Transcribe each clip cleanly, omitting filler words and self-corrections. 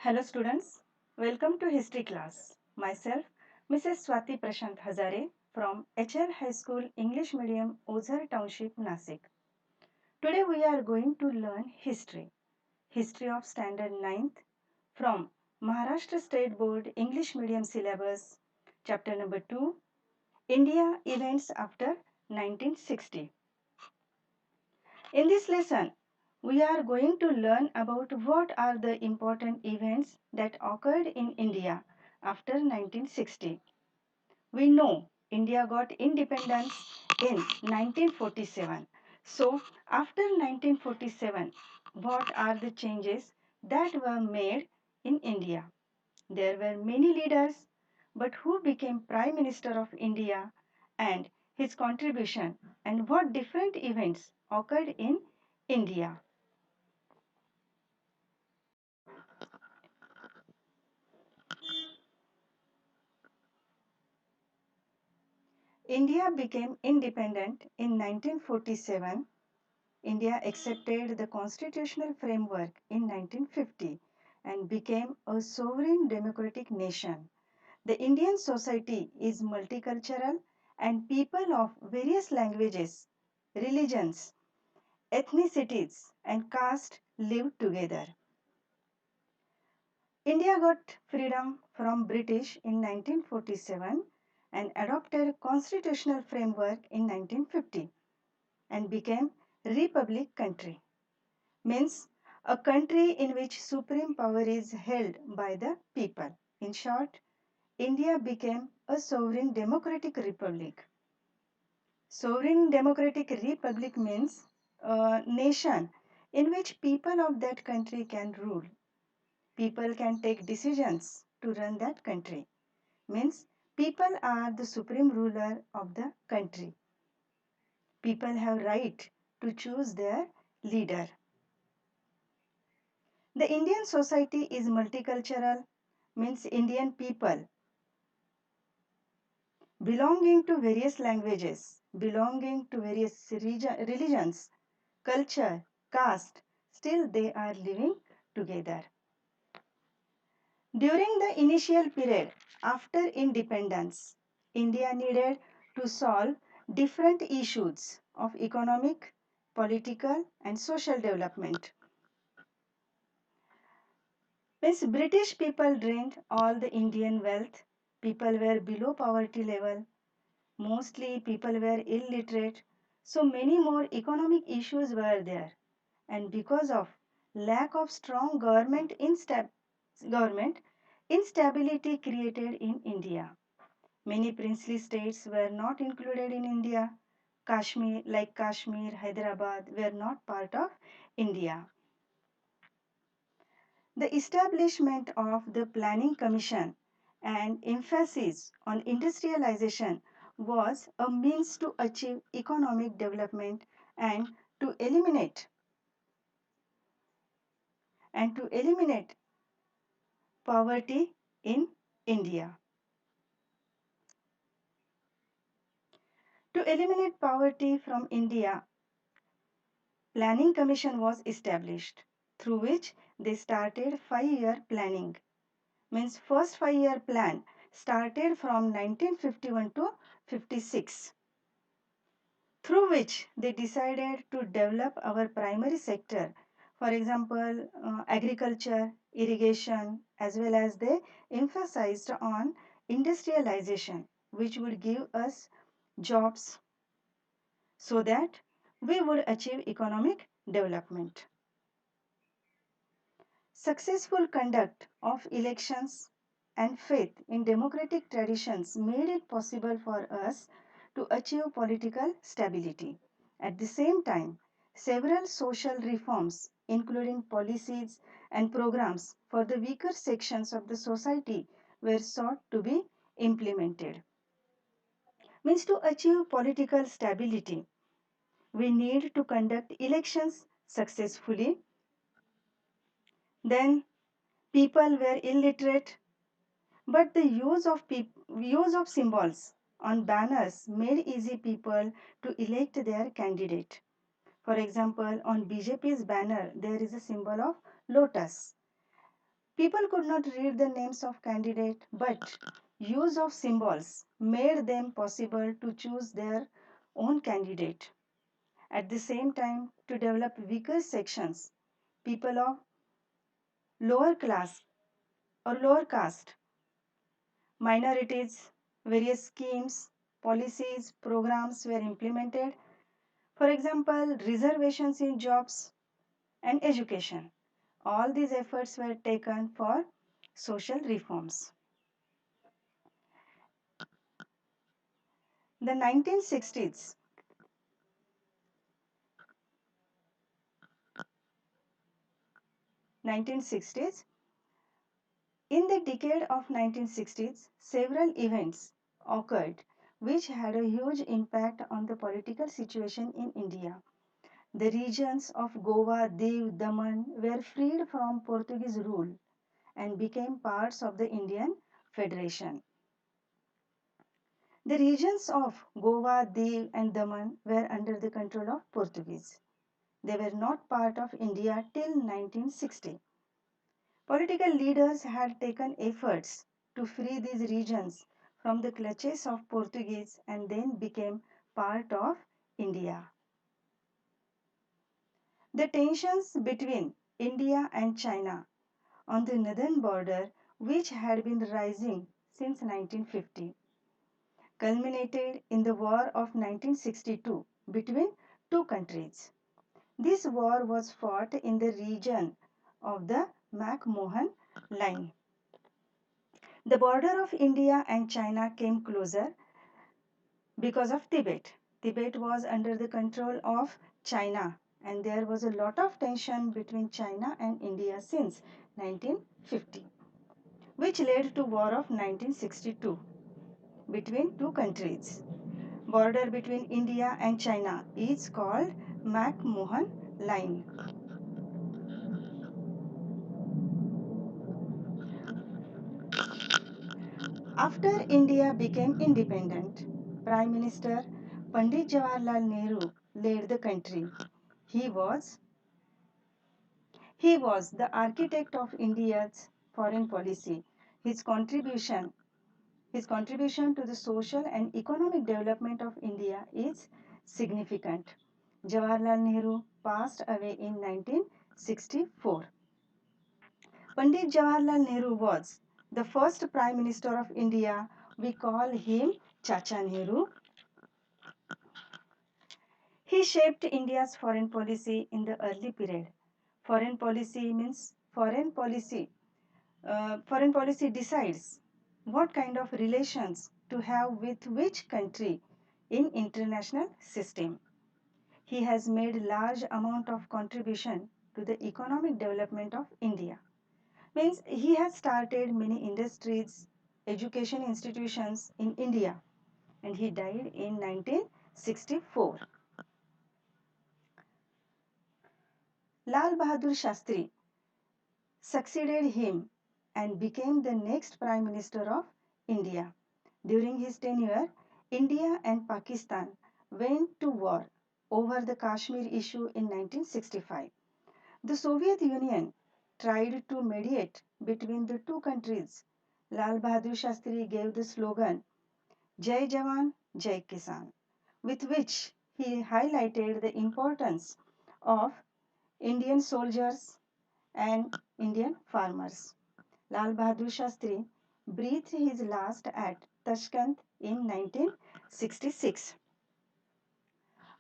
Hello students, welcome to history class. Myself, Mrs. Swati Prashant Hazare from HL High School English Medium, Ozar Township, Nasik. Today we are going to learn history. History of Standard 9th from Maharashtra State Board English Medium Syllabus, Chapter number 2, India Events after 1960. In this lesson, we are going to learn about what are the important events that occurred in India after 1960. We know India got independence in 1947. So, after 1947, what are the changes that were made in India? There were many leaders, but who became Prime Minister of India and his contribution and what different events occurred in India? India became independent in 1947. India accepted the constitutional framework in 1950 and became a sovereign democratic nation. The Indian society is multicultural and people of various languages, religions, ethnicities, and caste live together. India got freedom from British in 1947 and adopted constitutional framework in 1950 and became republic country. Means a country in which supreme power is held by the people. In short, India became a sovereign democratic republic. Sovereign democratic republic means a nation in which people of that country can rule. People can take decisions to run that country. Means people are the supreme ruler of the country. People have right to choose their leader. The Indian society is multicultural, means Indian people belonging to various languages, belonging to various religions, culture, caste, still they are living together. During the initial period after independence, India needed to solve different issues of economic, political, and social development. Means British people drained all the Indian wealth. People were below poverty level. Mostly people were illiterate. So many more economic issues were there. And because of lack of strong government instability created in India. Many princely states were not included in India. Kashmir, like Kashmir, Hyderabad, were not part of India. The establishment of the Planning Commission and emphasis on industrialization was a means to achieve economic development and to eliminate poverty in India. To eliminate poverty from India, Planning Commission was established through which they started 5-year planning. Means first 5-year plan started from 1951 to 56, through which they decided to develop our primary sector, for example agriculture, irrigation, as well as they emphasized on industrialization, which would give us jobs so that we would achieve economic development. Successful conduct of elections and faith in democratic traditions made it possible for us to achieve political stability. At the same time, several social reforms, including policies and programs for the weaker sections of the society, were sought to be implemented. Means to achieve political stability, we need to conduct elections successfully. Then people were illiterate, but the use of symbols on banners made easy people to elect their candidate. For example, on BJP's banner there is a symbol of lotus. People could not read the names of candidates, but use of symbols made them possible to choose their own candidate. At the same time, to develop weaker sections, people of lower class or lower caste, minorities, various schemes, policies, programs were implemented. For example, reservations in jobs and education. All these efforts were taken for social reforms. The 1960s, in the decade of 1960s, several events occurred which had a huge impact on the political situation in India. The regions of Goa, Diu, Daman were freed from Portuguese rule and became parts of the Indian Federation. The regions of Goa, Diu, and Daman were under the control of Portuguese. They were not part of India till 1960. Political leaders had taken efforts to free these regions from the clutches of Portuguese and then became part of India. The tensions between India and China on the northern border, which had been rising since 1950, culminated in the War of 1962 between two countries. This war was fought in the region of the McMahon Line. The border of India and China came closer because of Tibet. Tibet was under the control of China, and there was a lot of tension between China and India since 1950, which led to War of 1962 between two countries. Border between India and China is called McMahon Line. After India became independent, Prime Minister Pandit Jawaharlal Nehru led the country. He was he was the architect of India's foreign policy. His contribution his contribution to the social and economic development of India is significant. Jawaharlal Nehru passed away in 1964. Pandit Jawaharlal Nehru was the first Prime Minister of India. We call him Chacha Nehru. He shaped India's foreign policy in the early period. Foreign policy means foreign policy decides what kind of relations to have with which country in international system. He has made large amount of contribution to the economic development of India. Means he has started many industries, education institutions in India, and he died in 1964. Lal Bahadur Shastri succeeded him and became the next Prime Minister of India. During his tenure, India and Pakistan went to war over the Kashmir issue in 1965. The Soviet Union tried to mediate between the two countries. Lal Bahadur Shastri gave the slogan Jai Jawan, Jai Kisan, with which he highlighted the importance of Indian soldiers and Indian farmers. Lal Bahadur Shastri breathed his last at Tashkent in 1966.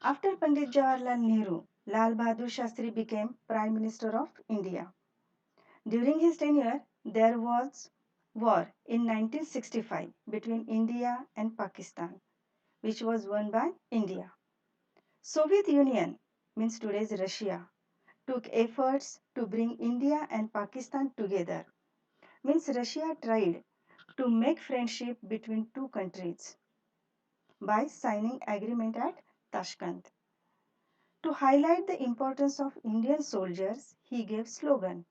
After Pandit Jawaharlal Nehru, Lal Bahadur Shastri became Prime Minister of India. During his tenure, there was war in 1965 between India and Pakistan, which was won by India. Soviet Union means today's Russia took efforts to bring India and Pakistan together. Means Russia tried to make friendship between two countries by signing agreement at Tashkent. To highlight the importance of Indian soldiers, he gave slogan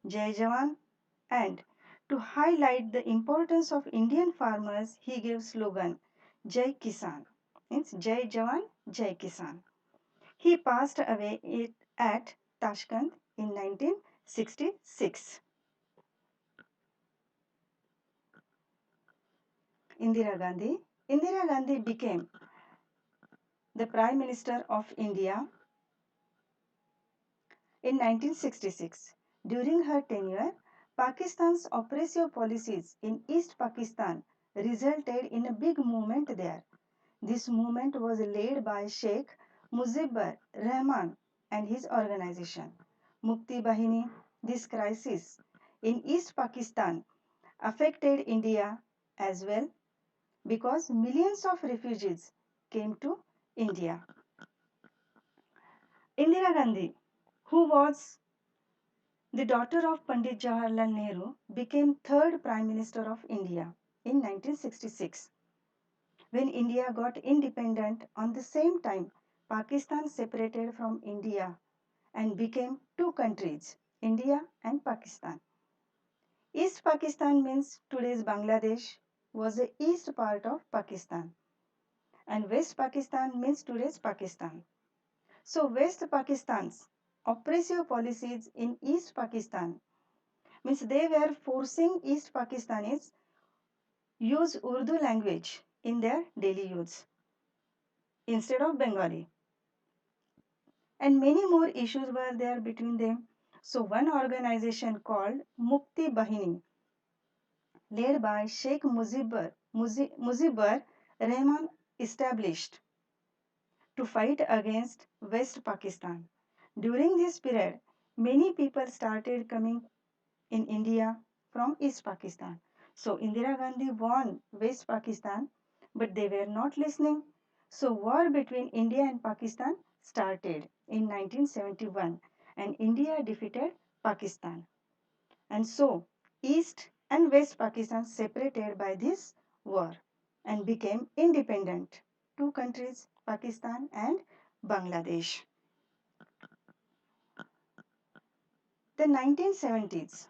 Jai Jawan, and to highlight the importance of Indian farmers, he gave slogan Jai Kisan. Means Jai Jawan, Jai Kisan. He passed away at Tashkent in 1966. Indira Gandhi. Indira Gandhi became the Prime Minister of India in 1966. During her tenure, Pakistan's oppressive policies in East Pakistan resulted in a big movement there. This movement was led by Sheikh Mujibur Rahman and his organization, Mukti Bahini. This crisis in East Pakistan affected India as well because millions of refugees came to India. Indira Gandhi, who was the daughter of Pandit Jawaharlal Nehru, became third Prime Minister of India in 1966. When India got independent, on the same time, Pakistan separated from India and became two countries, India and Pakistan. East Pakistan means today's Bangladesh was the east part of Pakistan, and West Pakistan means today's Pakistan. So West Pakistan's oppressive policies in East Pakistan means they were forcing East Pakistanis use Urdu language in their daily use instead of Bengali. And many more issues were there between them. So one organization called Mukti Bahini, led by Sheikh Mujibur Rahman, established to fight against West Pakistan. During this period, many people started coming in India from East Pakistan. So Indira Gandhi won West Pakistan, but they were not listening. So war between India and Pakistan started in 1971 and India defeated Pakistan. And so East and West Pakistan separated by this war and became independent. Two countries, Pakistan and Bangladesh. The 1970s.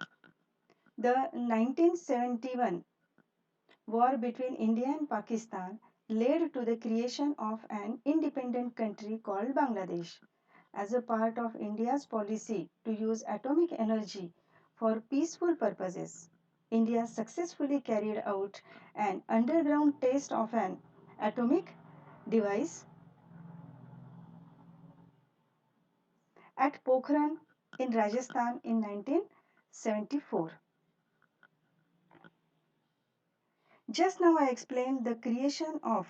The 1971 war between India and Pakistan led to the creation of an independent country called Bangladesh. As a part of India's policy to use atomic energy for peaceful purposes, India successfully carried out an underground test of an atomic device at Pokhran in Rajasthan in 1974. Just now I explained the creation of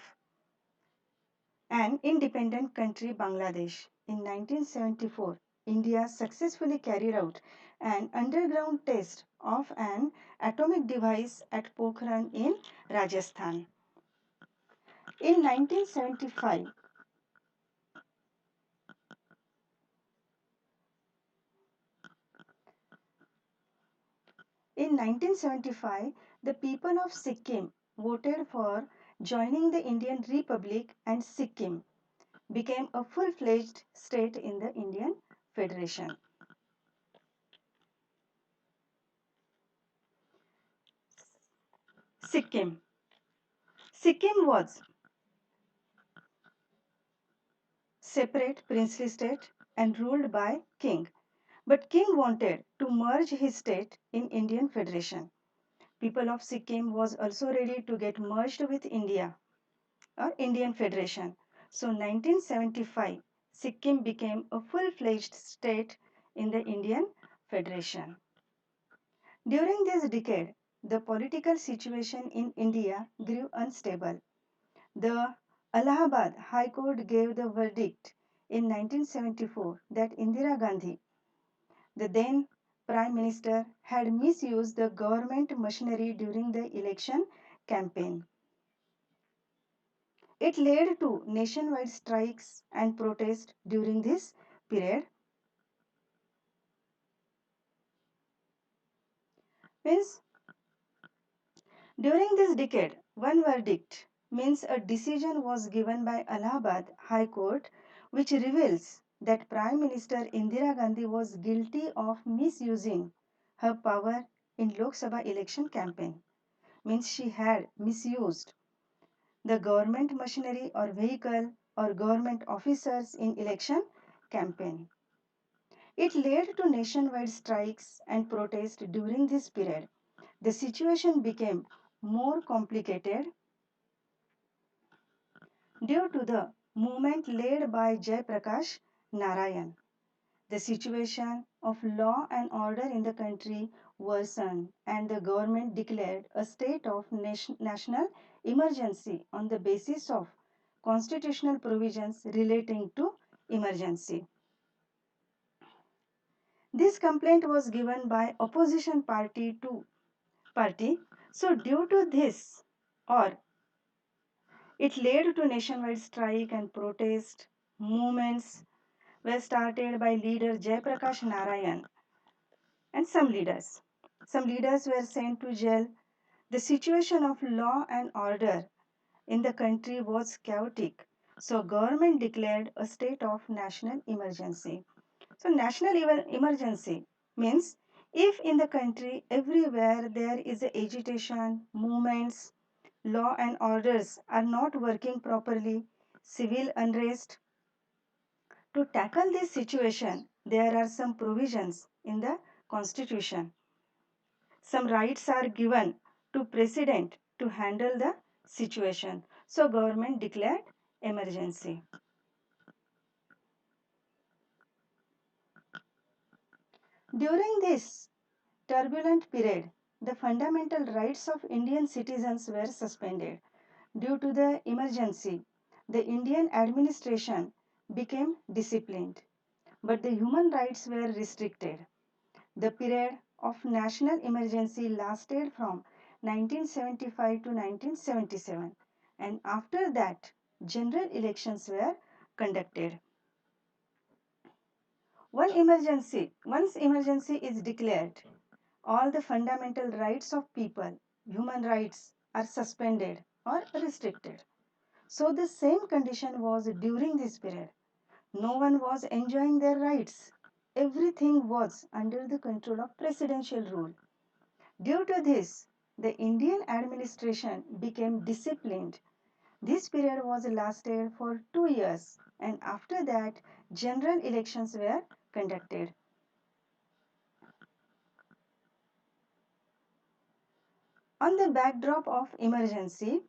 an independent country, Bangladesh. In 1974, India successfully carried out an underground test of an atomic device at Pokhran in Rajasthan. In 1975, the people of Sikkim voted for joining the Indian Republic, and Sikkim became a full-fledged state in the Indian Federation. Sikkim. Sikkim was separate princely state and ruled by king. But king wanted to merge his state in Indian Federation. People of Sikkim was also ready to get merged with India or Indian Federation. So 1975, Sikkim became a full-fledged state in the Indian Federation. During this decade, the political situation in India grew unstable. The Allahabad High Court gave the verdict in 1974 that Indira Gandhi, the then Prime Minister, had misused the government machinery during the election campaign. It led to nationwide strikes and protests during this period. Means during this decade, one verdict means a decision was given by Allahabad High Court which reveals that Prime Minister Indira Gandhi was guilty of misusing her power in Lok Sabha election campaign. Means she had misused the government machinery or vehicle or government officers in election campaign. It led to nationwide strikes and protests during this period. The situation became more complicated due to the movement led by Jai Prakash Narayan. The situation of law and order in the country worsened and the government declared a state of national emergency on the basis of constitutional provisions relating to emergency. This complaint was given by opposition party. So due to this, or it led to nationwide strike and protest movements were started by leader Jayaprakash Narayan and some leaders. Some leaders were sent to jail. The situation of law and order in the country was chaotic. So government declared a state of national emergency. So national emergency means if in the country everywhere there is a agitation, movements, law and orders are not working properly, civil unrest. To tackle this situation, there are some provisions in the constitution. Some rights are given to president to handle the situation. So government declared emergency. During this turbulent period, the fundamental rights of Indian citizens were suspended. Due to the emergency, the Indian administration became disciplined, but the human rights were restricted. The period of national emergency lasted from 1975 to 1977, and after that, general elections were conducted. Once emergency is declared, all the fundamental rights of people, human rights, are suspended or restricted. So the same condition was during this period. No one was enjoying their rights. Everything was under the control of presidential rule. Due to this, the Indian administration became disciplined. This period was lasted for 2 years, and after that general elections were conducted. On the backdrop of emergency,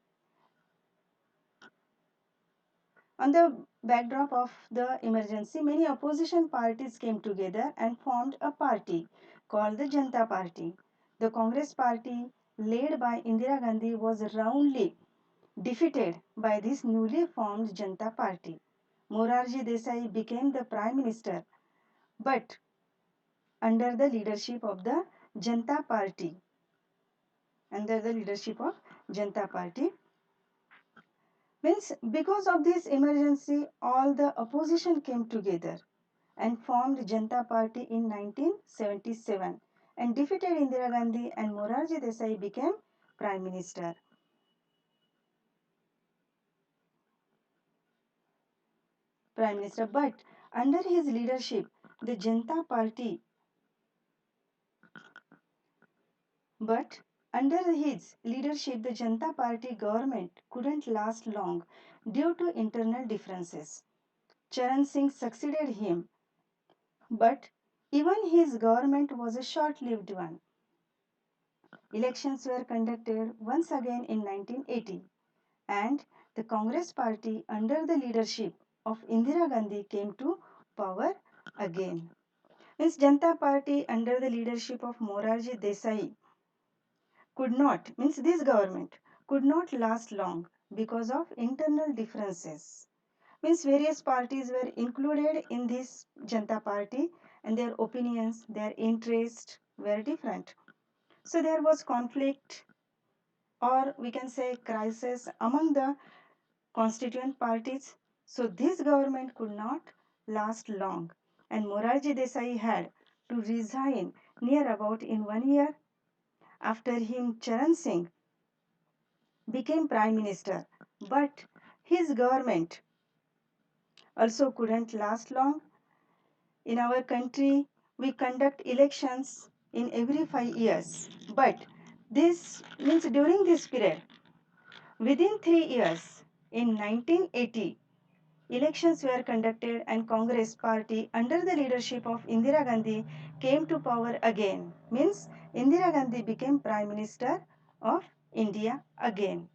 On the backdrop of the emergency, many opposition parties came together and formed a party called the Janata Party. The Congress Party, led by Indira Gandhi, was roundly defeated by this newly formed Janata Party. Morarji Desai became the Prime Minister, but under the leadership of the Janata Party. Under the leadership of Janata Party, means because of this emergency, all the opposition came together and formed Janata Party in 1977 and defeated Indira Gandhi, and Morarji Desai became Prime Minister. But under his leadership, the Janata Party, but under his leadership, the Janata Party government couldn't last long due to internal differences. Charan Singh succeeded him, but even his government was a short-lived one. Elections were conducted once again in 1980, and the Congress Party under the leadership of Indira Gandhi came to power again. Means Janata Party under the leadership of Morarji Desai this government could not last long because of internal differences. Means various parties were included in this Janata Party and their opinions, their interests were different. So there was conflict, or we can say crisis, among the constituent parties. So this government could not last long, and Morarji Desai had to resign near about in 1 year. After him, Charan Singh became Prime Minister, but his government also couldn't last long. In our country, we conduct elections in every 5 years, but this means during this period, within 3 years, in 1980, elections were conducted and Congress party under the leadership of Indira Gandhi came to power again. Means Indira Gandhi became Prime Minister of India again.